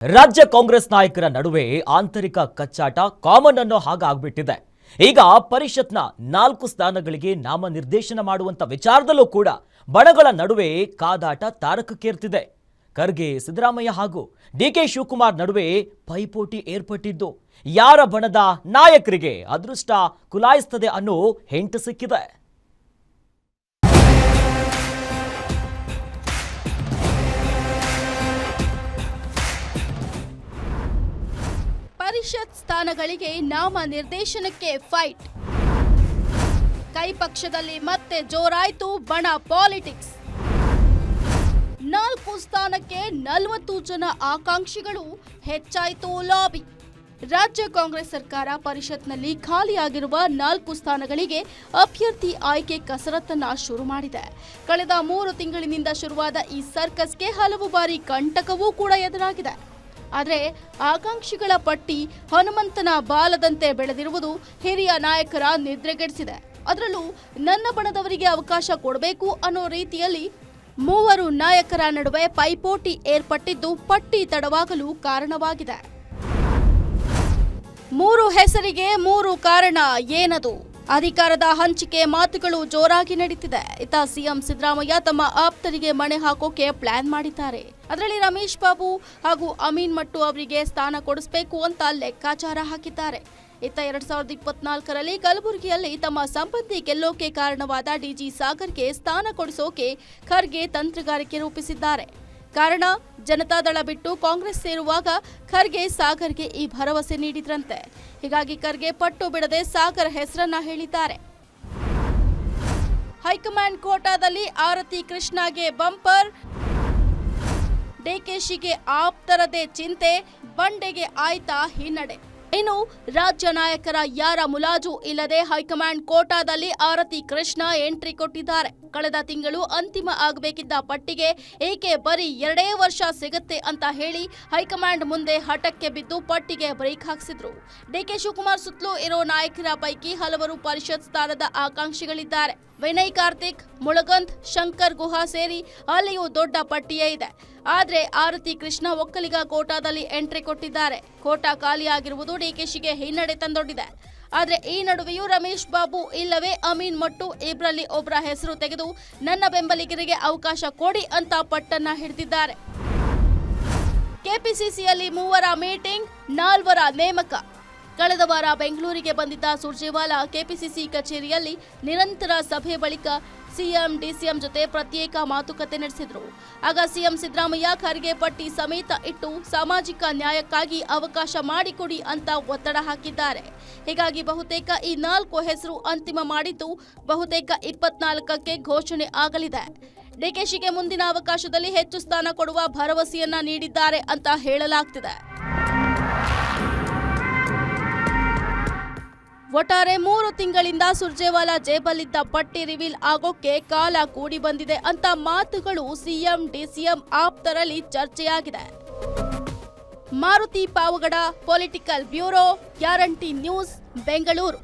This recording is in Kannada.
ರಾಜ್ಯ ಕಾಂಗ್ರೆಸ್ ನಾಯಕರ ನಡುವೆ ಆಂತರಿಕ ಕಚ್ಚಾಟ ಕಾಮನ್ ಅನ್ನೋ ಹಾಗಾಗ್ಬಿಟ್ಟಿದೆ. ಈಗ ಪರಿಷತ್ನ 4 ಸ್ಥಾನಗಳಿಗೆ ನಾಮನಿರ್ದೇಶನ ಮಾಡುವಂತ ವಿಚಾರದಲ್ಲೂ ಕೂಡ ಬಣಗಳ ನಡುವೆ ಕಾದಾಟ ತಾರಕಕ್ಕೇರ್ತಿದೆ. ಖರ್ಗೆ, ಸಿದ್ದರಾಮಯ್ಯ ಹಾಗೂ ಡಿಕೆ ಶಿವಕುಮಾರ್ ನಡುವೆ ಪೈಪೋಟಿ ಏರ್ಪಟ್ಟಿದ್ದು ಯಾರ ಬಣದ ನಾಯಕರಿಗೆ ಅದೃಷ್ಟ ಕುಲಾಯಿಸ್ತದೆ ಅನ್ನೋ ಹಿಂಟ್ ಸಿಕ್ಕಿದೆ. ಪರಿಷತ್ ಸ್ಥಾನಗಳಿಗೆ ನಾಮ ನಿರ್ದೇಶನಕ್ಕೆ ಫೈಟ್. ಕೈಪಕ್ಷದಲ್ಲಿ ಮತ್ತೆ ಜೋರಾಯ್ತು ಬಣ ಪಾಲಿಟಿಕ್ಸ್. 4 ಸ್ಥಾನಕ್ಕೆ 40 ಜನ ಆಕಾಂಕ್ಷಿಗಳು, ಹೆಚ್ಚಾಯಿತು ಲಾಬಿ. ರಾಜ್ಯ ಕಾಂಗ್ರೆಸ್ ಸರ್ಕಾರ ಪರಿಷತ್ನಲ್ಲಿ ಖಾಲಿಯಾಗಿರುವ 4 ಸ್ಥಾನಗಳಿಗೆ ಅಭ್ಯರ್ಥಿ ಆಯ್ಕೆ ಕಸರತ್ತನ್ನ ಶುರು ಮಾಡಿದೆ. ಕಳೆದ 3 ತಿಂಗಳಿನಿಂದ ಶುರುವಾದ ಈ ಸರ್ಕಸ್ಗೆ ಹಲವು ಬಾರಿ ಕಂಟಕವೂ ಕೂಡ ಎದುರಾಗಿದೆ. ಆದರೆ ಆಕಾಂಕ್ಷಿಗಳ ಪಟ್ಟಿ ಹನುಮಂತನ ಬಾಲದಂತೆ ಬೆಳೆದಿರುವುದು ಹಿರಿಯ ನಾಯಕರ ನಿದ್ರೆಗೆಡಿಸಿದೆ. ಅದರಲ್ಲೂ ನನ್ನ ಬಣದವರಿಗೆ ಅವಕಾಶ ಕೊಡಬೇಕು ಅನ್ನೋ ರೀತಿಯಲ್ಲಿ 3 ನಾಯಕರ ನಡುವೆ ಪೈಪೋಟಿ ಏರ್ಪಟ್ಟಿದ್ದು ಪಟ್ಟಿ ತಡವಾಗಲು ಕಾರಣವಾಗಿದೆ. 3 ಹೆಸರಿಗೆ 3 ಕಾರಣ ಏನದು? ಅಧಿಕಾರದ ಹಂಚಿಕೆ ಮಾತುಗಳು ಜೋರಾಗಿ ನಡೀತಿದೆ. ಇತ್ತ ಸಿಎಂ ಸಿದ್ದರಾಮಯ್ಯ ತಮ್ಮ ಆಪ್ತರಿಗೆ ಮಣೆ ಹಾಕೋಕೆ ಪ್ಲಾನ್ ಮಾಡಿದ್ದಾರೆ. ಅದರಲ್ಲಿ ರಮೇಶ್ ಬಾಬು ಹಾಗೂ ಅಮೀನ್ ಮಟ್ಟು ಅವರಿಗೆ ಸ್ಥಾನ ಕೊಡಿಸಬೇಕು ಅಂತ ಲೆಕ್ಕಾಚಾರ ಹಾಕಿದ್ದಾರೆ. ಇತ್ತ 2024ರಲ್ಲಿ ಕಲಬುರಗಿಯಲ್ಲಿ ತಮ್ಮ ಸಂಬಂಧಿ ಗೆಲ್ಲೋಕೆ ಕಾರಣವಾದ ಡಿಜಿ ಸಾಗರ್ಗೆ ಸ್ಥಾನ ಕೊಡಿಸೋಕೆ ಖರ್ಗೆ ತಂತ್ರಗಾರಿಕೆ ರೂಪಿಸಿದ್ದಾರೆ. ಕಾರಣ, ಜನತಾದಳ ಬಿಟ್ಟು ಕಾಂಗ್ರೆಸ್ ಸೇರುವಾಗ ಖರ್ಗೆ ಸಾಗರ್ಗೆ ಈ ಭರವಸೆ ನೀಡಿದ್ರಂತೆ. ಹೀಗಾಗಿ ಖರ್ಗೆ ಪಟ್ಟು ಬಿಡದೆ ಸಾಗರ್ ಹೆಸರನ್ನ ಹೇಳಿದ್ದಾರೆ. ಹೈಕಮಾಂಡ್ ಕೋಟಾದಲ್ಲಿ ಆರತಿ ಕೃಷ್ಣಗೆ ಬಂಪರ್, ಡಿಕೆಶಿಗೆ ಆಪ್ತರದೇ ಚಿಂತೆ, ಬಂಡೆಗೆ ಆಯ್ತಾ ಹಿನ್ನಡೆ. ಇನ್ನು ರಾಜ್ಯ ನಾಯಕರ ಯಾರ ಮುಲಾಜು ಇಲ್ಲದೆ ಹೈಕಮಾಂಡ್ ಕೋಟಾದಲ್ಲಿ ಆರತಿ ಕೃಷ್ಣ ಎಂಟ್ರಿ ಕೊಟ್ಟಿದ್ದಾರೆ. ಕಳೆದ ತಿಂಗಳು ಅಂತಿಮ ಆಗಬೇಕಿದ್ದ ಪಟ್ಟಿಗೆ ಏಕೆ ಬರೀ 2 ವರ್ಷ ಸಿಗುತ್ತೆ ಅಂತ ಹೇಳಿ ಹೈಕಮಾಂಡ್ ಮುಂದೆ ಹಠಕ್ಕೆ ಬಿದ್ದು ಪಟ್ಟಿಗೆ ಬ್ರೇಕ್ ಹಾಕಿಸಿದ್ರು. ಡಿಕೆ ಶಿವಕುಮಾರ್ ಸುತ್ತಲೂ ಇರೋ ನಾಯಕರ ಪೈಕಿ ಹಲವರು ಪರಿಷತ್ ಸ್ಥಾನದ ಆಕಾಂಕ್ಷಿಗಳಿದ್ದಾರೆ. ವಿನಯ್ ಕಾರ್ತಿಕ್, ಮುಳಗಂದ್, ಶಂಕರ್ ಗುಹಾ ಸೇರಿ ಅಲ್ಲಿಯೂ ದೊಡ್ಡ ಪಟ್ಟಿಯೇ ಇದೆ. ಆದ್ರೆ ಆರತಿ ಕೃಷ್ಣ ಒಕ್ಕಲಿಗ ಕೋಟಾದಲ್ಲಿ ಎಂಟ್ರಿ ಕೊಟ್ಟಿದ್ದಾರೆ. ಕೋಟಾ ಖಾಲಿಯಾಗಿರುವುದು ಡಿಕೆಶಿಗೆ ಹಿನ್ನಡೆ ತಂದೊಡ್ಡಿದೆ. ಆದ್ರೆ ಈ ನಡುವೆಯೂ ರಮೇಶ್ ಬಾಬು ಇಲ್ಲವೇ ಅಮೀನ್ ಮಟ್ಟು ಇಬ್ಬರಲ್ಲಿ ಒಬ್ಬರ ಹೆಸರು ತೆಗೆದು ನನ್ನ ಬೆಂಬಲಿಗರಿಗೆ ಅವಕಾಶ ಕೊಡಿ ಅಂತ ಪಟ್ಟನ್ನ ಹಿಡಿದಿದ್ದಾರೆ. ಕೆಪಿಸಿಸಿಯಲ್ಲಿ 3 ಮೀಟಿಂಗ್, 4 ನೇಮಕ. ಕಳೆದ ವಾರ ಬೆಂಗಳೂರಿಗೆ ಬಂದಿದ್ದ ಸುರ್ಜೇವಾಲಾ ಕೆಪಿಸಿಸಿ ಕಚೇರಿಯಲ್ಲಿ ನಿರಂತರ ಸಭೆ ಬಳಿಕ ಸಿಎಂ ಡಿಸಿಎಂ ಜೊತೆ ಪ್ರತ್ಯೇಕ ಮಾತುಕತೆ ನಡೆಸಿದ್ರು. ಆಗ ಸಿಎಂ ಸಿದ್ದರಾಮಯ್ಯ ಖರ್ಗೆ ಪಟ್ಟಿ ಸಮೇತ ಇಟ್ಟು ಸಾಮಾಜಿಕ ನ್ಯಾಯಕ್ಕಾಗಿ ಅವಕಾಶ ಮಾಡಿಕೊಡಿ ಅಂತ ಒತ್ತಡ ಹಾಕಿದ್ದಾರೆ. ಹೀಗಾಗಿ ಬಹುತೇಕ ಈ 4 ಹೆಸರು ಅಂತಿಮ ಮಾಡಿದ್ದು ಬಹುತೇಕ 24ಕ್ಕೆ ಘೋಷಣೆ ಆಗಲಿದೆ. ಡಿಕೆಶಿಗೆ ಮುಂದಿನ ಅವಕಾಶದಲ್ಲಿ ಹೆಚ್ಚು ಸ್ಥಾನ ಕೊಡುವ ಭರವಸೆಯನ್ನ ನೀಡಿದ್ದಾರೆ ಅಂತ ಹೇಳಲಾಗ್ತಿದೆ. ಒಟ್ಟಾರೆ 3 ತಿಂಗಳಿಂದ ಸುರ್ಜೇವಾಲಾ ಜೇಬಲ್ಲಿದ್ದ ಪಟ್ಟಿ ರಿವೀಲ್ ಆಗೋಕೆ ಕಾಲ ಕೂಡಿ ಬಂದಿದೆ ಅಂತ ಮಾತುಗಳು ಸಿಎಂ ಡಿಸಿಎಂ ಆಪ್ತರಲ್ಲಿ ಚರ್ಚೆಯಾಗಿದೆ. Maruti Pavagada, political bureau, guarantee news, Bengaluru.